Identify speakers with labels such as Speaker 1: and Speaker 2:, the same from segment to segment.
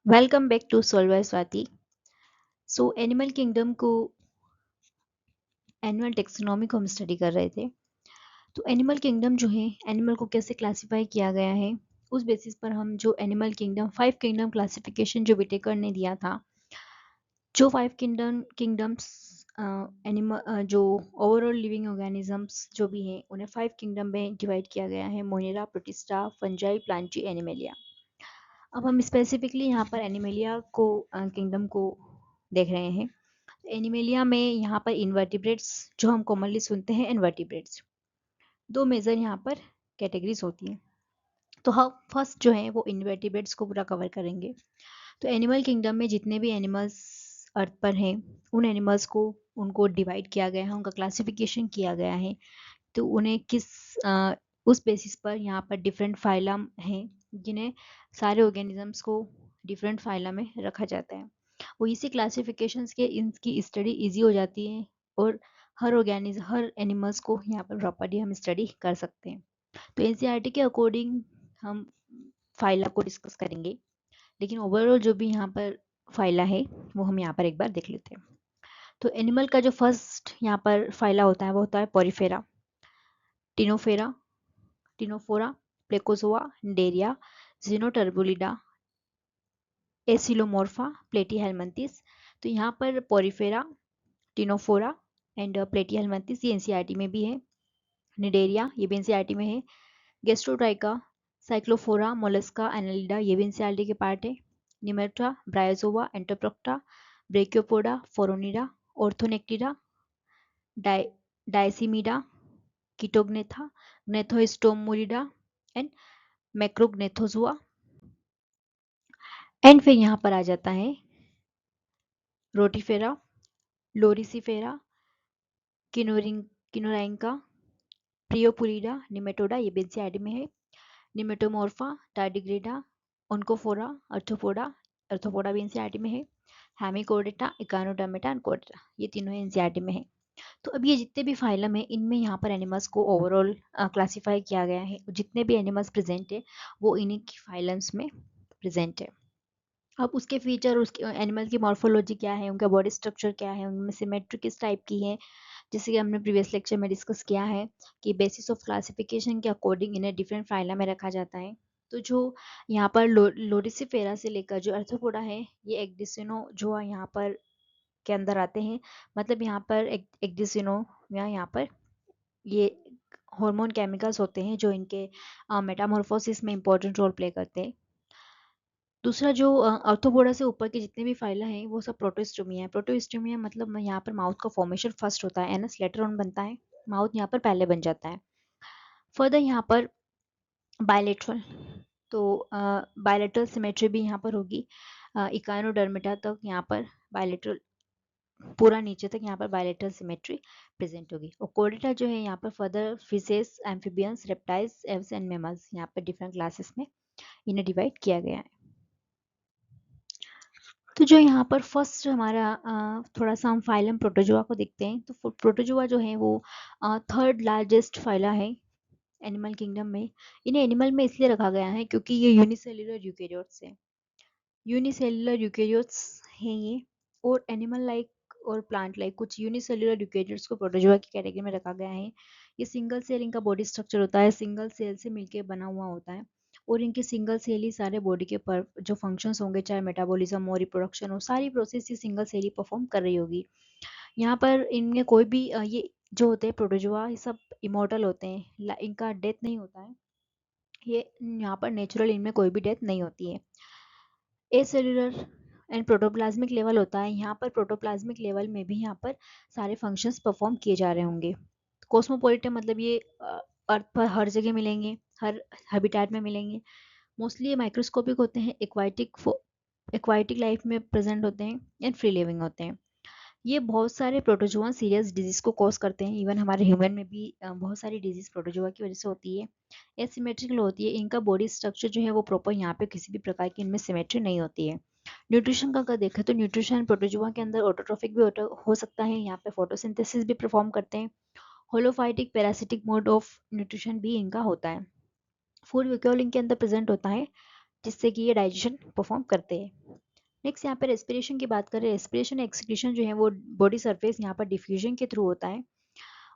Speaker 1: Welcome back to solver Swati. So animal kingdom को animal taxonomy को हम स्टडी कर रहे थे। तो एनिमल किंगडम जो है एनिमल को कैसे क्लासिफाई किया गया है उस बेसिस पर हम जो एनिमल किंगडम 5 किंगडम क्लासिफिकेशन जो विटेकर ने दिया था, जो 5 किंगडम्स एनिमल जो ओवरऑल लिविंग ऑर्गेनिजम्स जो भी हैं उन्हें 5 किंगडम में डिवाइड किया गया है: Monera, protista, fungi, Plantae, animalia. अब हम स्पेसिफिकली यहाँ पर एनिमेलिया को किंगडम को देख रहे हैं। एनिमेलिया में यहाँ पर इन्वर्टिब्रेट्स जो हम कॉमनली सुनते हैं इन्वर्टिब्रेट्स, दो मेजर यहाँ पर कैटेगरीज होती हैं। तो हम फर्स्ट जो है वो इन्वर्टिब्रेट्स को पूरा कवर करेंगे। तो एनिमल किंगडम में जितने भी एनिमल्स अर्थ पर हैं उन एनिमल्स को उनको डिवाइड किया गया है, उनका क्लासिफिकेशन किया गया है। तो उन्हें किस उस बेसिस पर यहाँ पर डिफरेंट फाइलम हैं जिन्हें सारे ऑर्गेनिजम्स को डिफरेंट फाइलम में रखा जाता है। वो इसी क्लासिफिकेशंस के इनकी स्टडी इजी हो जाती है और हर एनिमल्स को यहाँ पर प्रॉपर्ली हम स्टडी कर सकते हैं। तो एनसीईआरटी के अकॉर्डिंग हम फाइला को डिस्कस करेंगे, लेकिन ओवरऑल जो भी यहाँ पर फाइला है वो हम यहाँ पर एक बार देख लेते हैं। तो एनिमल का जो फर्स्ट यहाँ पर फाइला होता है वो होता है पोरिफेरा, टिनोफेरा, टिनोफोरा, प्लेकोजोआ, डेरिया, जीनोटर्बुलिडा, एसिलोमोर्फा, प्लेटीहेलमिंथिस। तो यहाँ पर पोरिफेरा, टिनोफोरा एंड प्लेटीहेलमिंथिस ये एनसीईआरटी में भी है। निडेरिया ये भी एनसीईआरटी में है। गेस्ट्रोट्राइका, साइक्लोफोरा, मोलस्का, एनालिडा ये भी एनसीईआरटी के पार्ट है। निमेटा, ब्रायोजोआ, एंटोप्रोक्टा, ब्रेकियोपोडा, फोरोनिडा, ऑर्थोनेक्टिडा, डायसिमिडा, कीटोग्नेथा, ग्नेथोस्टोमोलिडा एंड मैक्रोग्नेथोजुआ। एंड फिर यहाँ पर आ जाता है रोटिफेरा, लोरिसिफेरा, किनोरैंका, प्रियोपुलिडा, निमेटोडा ये भी एनसीईआरटी में है। निमेटोमोर्फा, टार्डिग्रेडा, ओनकोफोरा, अर्थोपोडा भी एनसीईआरटी में है। हेमिकोडेटा, इकानोडर्मेटा एंड कोडेटा ये तीनों एनसीईआरटी में है। तो अब ये जितने भी फाइलम है इनमें यहाँ पर एनिमल्स को ओवरऑल क्लासिफाई किया गया है। जितने भी एनिमल्स प्रेजेंट है वो इन्हीं की फाइलम्स में प्रेजेंट है। अब उसके फीचर, उसके एनिमल की मॉर्फोलॉजी क्या है, उनका बॉडी स्ट्रक्चर क्या है, उनमें सिमेट्री किस टाइप की है, जैसे कि हमने प्रीवियस लेक्चर में डिस्कस किया है कि बेसिस ऑफ क्लासिफिकेशन के अकॉर्डिंग इन्हें डिफरेंट फाइला में रखा जाता है। तो जो यहाँ पर लोरिसिफेरा से लेकर जो अर्थोपोडा है ये एक्डिसिनो जो यहाँ पर के अंदर आते हैं। मतलब यहाँ पर एक्डिसिनो या यहाँ पर ये हार्मोन केमिकल्स होते हैं जो इनके मेटामॉर्फोसिस में इंपॉर्टेंट रोल प्ले करते हैं। दूसरा जो अर्थोपोडा से ऊपर के जितने भी फाइला हैं वो सब प्रोटोस्टोमिया है। प्रोटोस्टोमिया मतलब यहाँ पर माउथ का फॉर्मेशन फर्स्ट होता है, एनस लेटर ऑन बनता है, माउथ यहाँ पर पहले बन जाता है। फर्दर यहाँ पर बायलेटरल, तो बायलेटरल सिमेट्री भी यहाँ पर होगी। इकानोडर्मिटा तक यहाँ पर बायलेटरल, पूरा नीचे तक यहाँ पर बायलेटरल सिमेट्री प्रेजेंट होगी। और कोर्डेटा जो है यहाँ पर further fishes, amphibians, reptiles, Aves and mammals यहाँ पर डिफरेंट क्लासेस में इन्हें डिवाइड किया गया है। तो जो यहाँ पर फर्स्ट हमारा थोड़ा सा हम फाइलम प्रोटोजोआ को देखते हैं। तो प्रोटोजोआ जो है वो थर्ड लार्जेस्ट फाइला है एनिमल किंगडम में। इन्हें एनिमल में इसलिए रखा गया है क्योंकि ये यूनिसेल्युलर यूकेरियोट्स हैं। यूनिसेल्युलर यूकेरियोट्स हैं ये, और एनिमल लाइक और प्लांट लाइक कुछ यूनिसेल्युलर यूकेरियोट्स को प्रोटोजोआ की कैटेगरी में रखा गया है। ये सिंगल सेल इनका बॉडी स्ट्रक्चर होता है, सिंगल सेल से मिलकर बना हुआ होता है, और इनके सिंगल सेल ही सारे बॉडी के पर जो फंक्शंस होंगे, चाहे मेटाबॉलिज्म हो, रिप्रोडक्शन हो, सारी प्रोसेस ये सिंगल सेल ही परफॉर्म कर रही होगी। यहाँ पर इनमें कोई भी ये जो होते हैं प्रोटोजोआ ये सब इमोर्टल होते हैं, इनका डेथ नहीं होता है। ये यहाँ पर नेचुरल इनमें कोई भी डेथ नहीं होती है। एसेल्युलर एंड प्रोटोप्लाज्मिक लेवल होता है। यहाँ पर प्रोटोप्लाज्मिक लेवल में भी यहाँ पर सारे फंक्शंस परफॉर्म किए जा रहे होंगे। कॉस्मोपॉलिटन मतलब ये अर्थ पर हर जगह मिलेंगे, हर हैबिटेट में मिलेंगे। मोस्टली ये माइक्रोस्कोपिक होते हैं, एक्वाटिक लाइफ में प्रेजेंट होते हैं एंड फ्री लिविंग होते हैं। ये बहुत सारे प्रोटोजोआ सीरियस डिजीज को कॉज करते हैं। इवन हमारे ह्यूमन में भी बहुत सारी डिजीज प्रोटोजोआ की वजह से होती है। एसिमेट्रिकल होती है, इनका बॉडी स्ट्रक्चर जो है वो प्रॉपर, यहाँ पे किसी भी प्रकार की इनमें सिमेट्री नहीं होती है। न्यूट्रिशन का अगर देखें तो न्यूट्रिशन प्रोटोजोआ के अंदर ऑटोट्रोफिक भी हो सकता है, यहाँ पे फोटोसिंथेसिस भी परफॉर्म करते हैं। होलोफाइटिक पैरासिटिक मोड ऑफ न्यूट्रिशन भी इनका होता है। फूड वैक्यूल इनके अंदर प्रेजेंट होता है। जिससे कि ये डाइजेशन परफॉर्म करते हैं। नेक्स्ट यहाँ पे रेस्पिरेशन की बात करें, रेस्पिरेशन एक्सक्रीशन जो है वो बॉडी सरफेस यहाँ पर डिफ्यूजन के थ्रू होता है,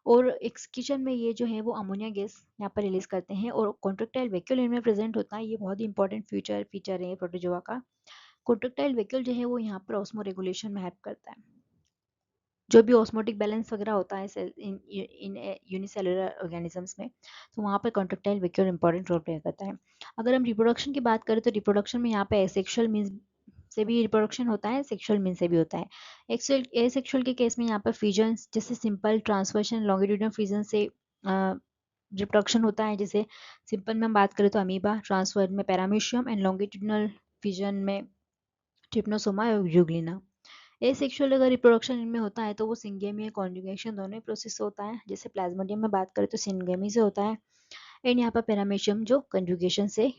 Speaker 1: और एक्सक्रीशन में ये जो है वो अमोनिया गैस यहाँ पर रिलीज करते हैं, और कॉन्ट्रेक्टाइल वैक्यूल इनमें प्रेजेंट होता है। ये बहुत ही इंपॉर्टेंट फीचर है प्रोटोजोआ का। कॉन्ट्रेक्टाइल वैक्यूल जो है वो यहाँ पर ऑस्मो रेगुलेशन में हेल्प करता है। जो भी ऑस्मोटिक बैलेंस वगैरह होता है सेल इन यूनिसेलुलर ऑर्गेनिजम्स में, तो वहाँ पर contractile vacuole important role play करता है। अगर हम रिप्रोडक्शन की बात करें तो रिप्रोडक्शन में यहाँ पे एसेक्सुअल मीन्स से भी रिप्रोडक्शन होता है, सेक्सुअल मीन से भी होता है। एसेक्सुअल के केस में यहाँ पर फ्यूजन जैसे सिंपल ट्रांसवर्शन लॉन्गिट्यूडनल फ्यूजन से रिप्रोडक्शन होता है। जैसे सिंपल में हम बात करें तो अमीबा, ट्रांसफर में पैरामीशियम, एंड लॉन्गिट्यूडनल फ्यूजन में ट्रिप्नोसोमा और यूग्लिना। एसेक्सुअल अगर रिप्रोडक्शन इनमें होता है तो वो सिंगेमी और कॉन्जुगेशन दोनों प्रोसेस होता है। जैसे प्लाज्मोडियम में बात करें तो सिंगेमी से होता है, एंड यहाँ पर पैरामीशियम जो कंजुगेशन से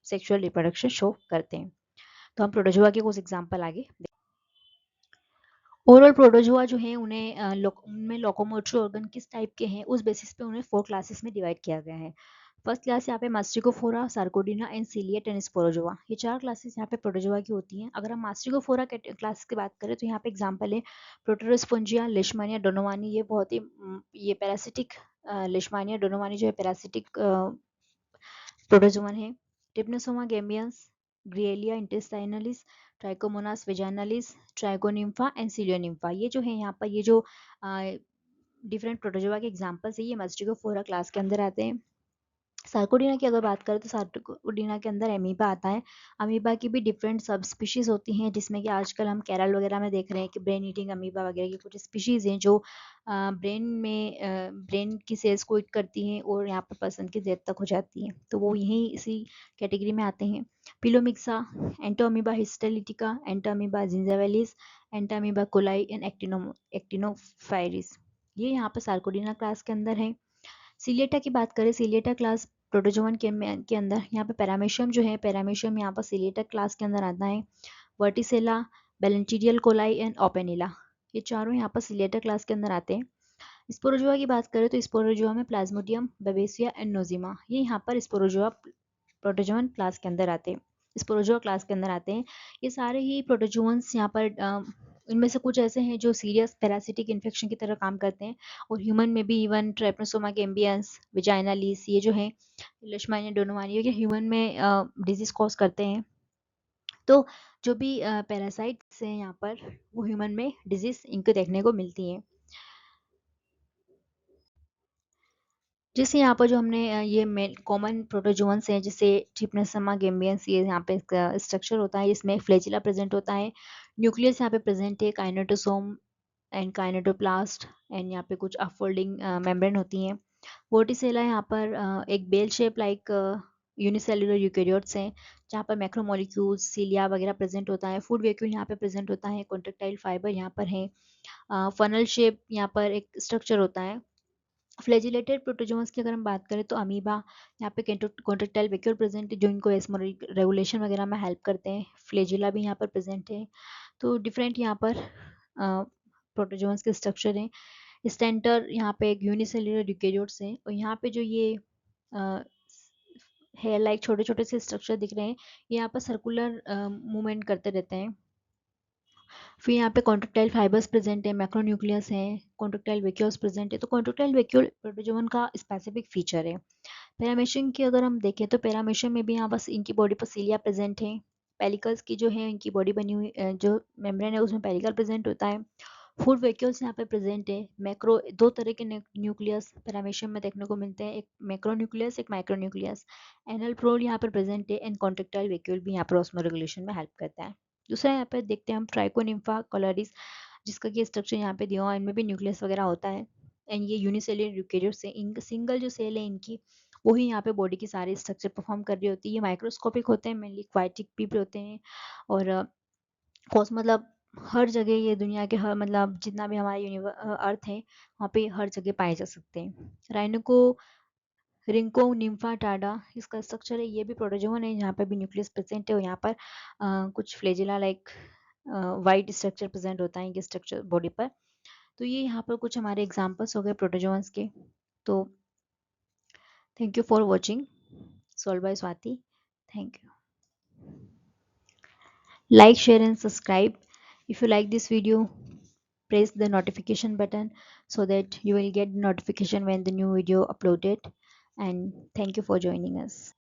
Speaker 1: सेक्सुअल रिप्रोडक्शन शो करते हैं। तो हम प्रोटोजोआ के कुछ एग्जाम्पल आगे। ओरल प्रोटोजोआ जो है उनमें लोकोमोटरी ऑर्गन किस टाइप के हैं उस बेसिस पे उन्हें 4 क्लासेस में डिवाइड किया गया है। फर्स्ट क्लास यहाँ पे मास्टिकोफोरा, सार्कोडिना एंड सीलिएट एंड स्पोरोजोआ, ये 4 क्लासेस यहाँ पे प्रोटोजोआ की होती हैं। अगर हम मास्टिकोफोरा क्लास की बात करें तो यहाँ पे एग्जांपल है प्रोटेरोस्पोंजिया, लिशमानिया, डोनोवानी। ये बहुत ही ये पैरासिटिक, लिशमानिया डोनोवानी जो है पैरासिटिक प्रोटोजोवन है। टिप्नोसोमा गेमियंस, ग्रिएलिया इंटेस्टाइनलिस, ट्राइकोमोनास वेजाइनालिस, ट्राइगोनिम्फा एंड सिलियोनिम्फा, ये जो है यहाँ पर ये जो डिफरेंट प्रोटोजोआ के एग्जांपल्स है ये मास्टिकोफोरा क्लास के अंदर आते हैं। सार्कोडिना की अगर बात करें तो सार्कोडिना के अंदर अमीबा आता है। अमीबा की भी डिफरेंट सब स्पीशीज होती हैं, जिसमें कि आजकल हम केरल वगैरह में देख रहे हैं कि ब्रेन ईटिंग अमीबा वगैरह की कुछ स्पीशीज हैं जो ब्रेन की सेल्स को ईट करती हैं और यहाँ पर पर्सन की डेथ तक हो जाती हैं, तो वो यहीं इसी कैटेगरी में आते हैं। पिलोमिक्सा, एंटोअमीबा हिस्टेलिटिका, एंटोअमीबा जिंजावेलिस, एंटोअमीबा कोलाई एंड एक्टिनोफाइरिस, ये यहाँ पर सार्कोडिना क्लास के अंदर है। सीलिएटा की बात करें, सीलिएटा क्लास प्रोटोजोवन के अंदर यहाँ पे पैरामीशियम जो है, पैरामीशियम यहाँ पर सीलिएटा क्लास के अंदर आता है। वर्टिसेला, बेलेंटीरियल कोलाई एंड ओपेनिला, ये चारों यहाँ पर सीलिएटा क्लास के अंदर आते हैं। स्पोरोजोआ की बात करें तो स्पोरोजोआ में प्लाज्मोडियम, बेबेसिया एंड नोजिमा, ये यहाँ पर स्पोरोजोआ प्रोटोजोवन क्लास के अंदर आते हैं, स्पोरोजोआ क्लास के अंदर आते हैं। ये सारे ही प्रोटोजोन्स यहाँ पर इनमें से कुछ ऐसे हैं जो सीरियस पैरासिटिक इन्फेक्शन की तरह काम करते हैं, और ह्यूमन में भी इवन ट्राइपनोसोमा गेम्बियंस, विजाइनालिस, ये जो है लिशमानिया डोनोवानिया, ये ह्यूमन में डिजीज कॉज करते हैं। तो जो भी पैरासाइट्स हैं यहाँ पर वो ह्यूमन में डिजीज इनको देखने को मिलती हैं। जैसे यहाँ पर जो हमने ये मेन कॉमन प्रोटोजोन्स हैं, जैसे ट्रिपनोसोमा गेम्बियंस, ये यहाँ पे स्ट्रक्चर होता है, इसमें फ्लैजिला प्रेजेंट होता है, न्यूक्लियस यहाँ पे प्रेजेंट है, काइनेटोसोम एंड काइनेटोप्लास्ट, एंड यहाँ पे कुछ अफोल्डिंग मेम्ब्रेन होती हैं। वर्टिसेला यहाँ पर एक bell shape like unicellular eukaryotes हैं, जहाँ पर मैक्रोमोलिक्यूल्स, सीलिया वगैरह प्रेजेंट होता है। फूड वैक्यूल यहाँ पे प्रेजेंट होता है, कॉन्ट्रेक्टाइल फाइबर यहाँ पर है, फनल शेप यहाँ पर एक स्ट्रक्चर होता है। फ्लैजिलेटेड प्रोटोजोन्स की अगर हम बात करें तो अमीबा, यहाँ पे कॉन्ट्रेक्टाइल वैक्यूल प्रेजेंट है जो इनको एस्मोरिक रेगुलेशन वगैरह में हेल्प करते हैं। फ्लैजिला भी यहाँ पर प्रेजेंट है। तो डिफरेंट यहाँ पर प्रोटोजोन्स के स्ट्रक्चर हैं। स्टेंटर यहाँ पे एक यूनिसेलुलर यूकेरियोट्स हैं, और यहाँ पे जो ये हेयर लाइक छोटे छोटे से स्ट्रक्चर दिख रहे हैं, ये यहाँ पर सर्कुलर मूवमेंट करते रहते हैं। फिर यहाँ पे कॉन्ट्रेक्टाइल फाइबर्स प्रेजेंट है, मैक्रोन्यूक्लियस है, कॉन्ट्रेक्टाइल वैक्यूल्स प्रेजेंट है। तो कॉन्ट्रेक्टाइल वैक्यूल प्रोटोजोवन का स्पेसिफिक फीचर है। पैरामेशियम की अगर हम देखें तो पैरामेशियम में भी यहाँ बस इनकी बॉडी पर सीलिया प्रेजेंट है। पेलिकल्स की जो है इनकी बॉडी बनी हुई जो मेम्ब्रेन है उसमें पेलिकल प्रेजेंट होता है। फूड वैक्यूल्स यहाँ पे प्रेजेंट है। मैक्रो दो तरह के न्यूक्लियस पैरामेशियम में देखने को मिलते हैं, एक मैक्रो न्यूक्लियस, एक माइक्रो न्यूक्लियस। एनल प्रोल यहाँ पर प्रेजेंट है, एंड कॉन्ट्रेक्टाइल वैक्यूल भी यहाँ पर ऑस्मो रेगुलेशन में हेल्प करता है। दूसरा यहाँ पे देखते हैं हम ट्राइकोनिम्फा कोलरिस, जिसका कि स्ट्रक्चर यहाँ पे दिया हुआ है, इनमें भी न्यूक्लियस वगैरह होता है, एंड ये यूनिसेलुलर यूकेरियोट्स है। इन सिंगल जो सेल है इनकी वही यहाँ पे बॉडी की सारी स्ट्रक्चर परफॉर्म कर रही होती है। ये माइक्रोस्कोपिक होते हैं, मेनली क्वाइटिक पीप होते हैं, और कॉस मतलब हर जगह ये दुनिया के हर मतलब जितना भी हमारे अर्थ है वहाँ पे हर जगह पाए जा सकते हैं। राइनो रिंको निम्फा टाडा, इसका स्ट्रक्चर है, ये भी प्रोटोजोन है, यहाँ पर भी न्यूक्लियस प्रेजेंट है, और यहाँ पर कुछ flagella like white structure present होता है इनके स्ट्रक्चर बॉडी पर। तो ये यहाँ पर कुछ हमारे एग्जांपल्स हो गए प्रोटोजोन्स के। तो thank you for watching, solve by Swati. Thank you. Like, share and subscribe. If you like this video, press the notification button so that you will get the notification when the new video uploaded. And thank you for joining us.